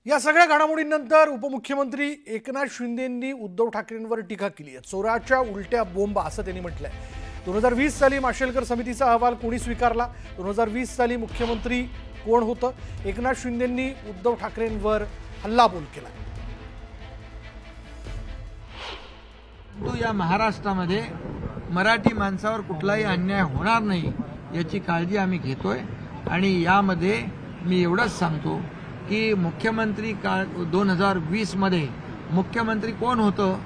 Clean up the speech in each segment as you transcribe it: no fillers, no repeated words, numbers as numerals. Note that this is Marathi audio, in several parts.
या सगळ्या घडामोडींनंतर उपमुख्यमंत्री एकनाथ शिंदेंनी उद्धव ठाकरेंवर टीका केली आहे। चोराच्या उलट्या बोंब असं त्यांनी म्हटलंय। 2020 साली माशेलकर समितीचा अहवाल कोणी स्वीकारला? 2020 साली मुख्यमंत्री कोण होतं? एकनाथ शिंदेंनी उद्धव ठाकरेंवर हल्लाबोल केला। या महाराष्ट्रामध्ये मराठी माणसावर कुठलाही अन्याय होणार नाही याची काळजी आम्ही घेतोय। आणि यामध्ये मी एवढंच सांगतो की मुख्यमंत्री 2020 मध्ये मुख्यमंत्री कोण होतं,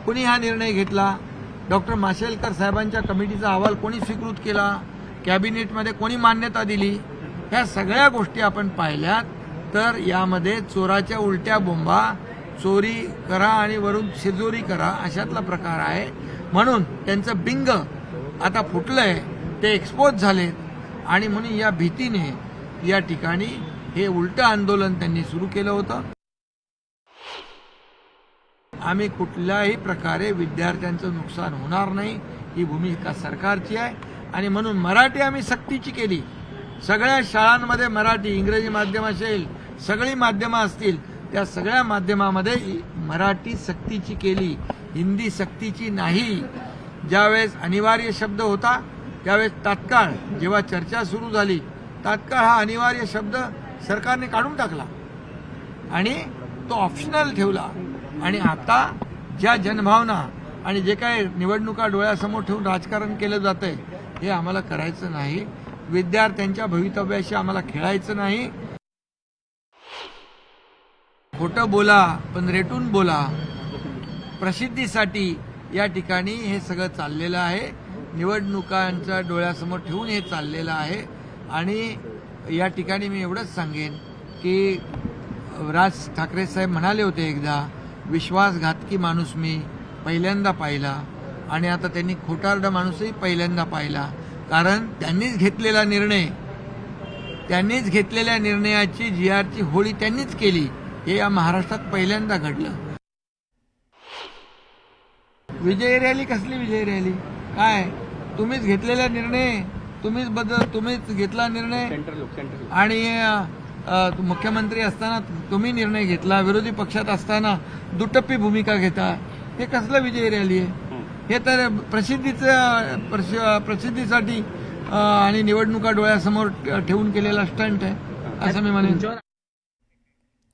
कोणी हा निर्णय घेतला, डॉक्टर माशेलकर साहेबांच्या कमिटीचा अहवाल कोणी स्वीकृत केला, कॅबिनेटमध्ये कोणी मान्यता दिली, ह्या सगळ्या गोष्टी आपण पाहिल्यात तर यामध्ये चोराच्या उलट्या बोंबा, चोरी करा आणि वरून शिजोरी करा अशातला प्रकार आहे। म्हणून त्यांचं बिंग आता फुटलंय, ते एक्सपोज झालेत आणि म्हणून या भीतीने या ठिकाणी हे उलटं आंदोलन त्यांनी सुरू केलं होतं। आम्ही कुठल्याही प्रकारे विद्यार्थ्यांचं नुकसान होणार नाही ही भूमिका सरकारची आहे आणि म्हणून मराठी आम्ही सक्तीची केली। सगळ्या शाळांमध्ये मराठी, इंग्रजी माध्यम असेल, सगळी माध्यमं असतील, त्या सगळ्या माध्यमामध्ये मराठी सक्तीची केली, हिंदी सक्तीची नाही। ज्यावेळेस अनिवार्य शब्द होता त्यावेळेस तात्काळ जेव्हा चर्चा सुरू झाली तात्काळ हा अनिवार्य शब्द सरकारने काढून टाकला आणि तो ऑप्शनल ठेवला। आणि आता ज्या जनभावना आणि जे काही निवडणुका डोळ्यासमोर ठेवून राजकारण केलं जातंय हे आम्हाला करायचं नाही। विद्यार्थ्यांच्या भवितव्याशी आम्हाला खेळायचं नाही। खोटं बोला पण रेटून बोला, प्रसिद्धीसाठी या ठिकाणी हे सगळं चाललेलं आहे। निवडणुकांच्या डोळ्यासमोर ठेवून हे चाललेलं आहे। आणि या ठिकाणी मी एवढंच सांगेन की राज ठाकरे साहेब म्हणाले होते एकदा, विश्वासघातकी माणूस मी पहिल्यांदा पाहिला आणि आता त्यांनी खोटारडा माणूसही पहिल्यांदा पाहिला। कारण त्यांनीच घेतलेल्या निर्णयाची GRची होळी त्यांनीच केली, हे या महाराष्ट्रात पहिल्यांदा घडलं। विजय रॅली कसली विजय रॅली? काय तुम्हीच घेतलेला निर्णय, तुम्हीच घेतला निर्णय आणि मुख्यमंत्री असताना तुम्ही निर्णय घेतला, विरोधी पक्षात असताना दुटप्पी भूमिका घेता, हे कसलं विजय रॅली आहे? हे तर प्रसिद्धीसाठी आणि निवडणुका डोळ्यासमोर ठेवून केलेला स्टंट आहे असं मी म्हणेन।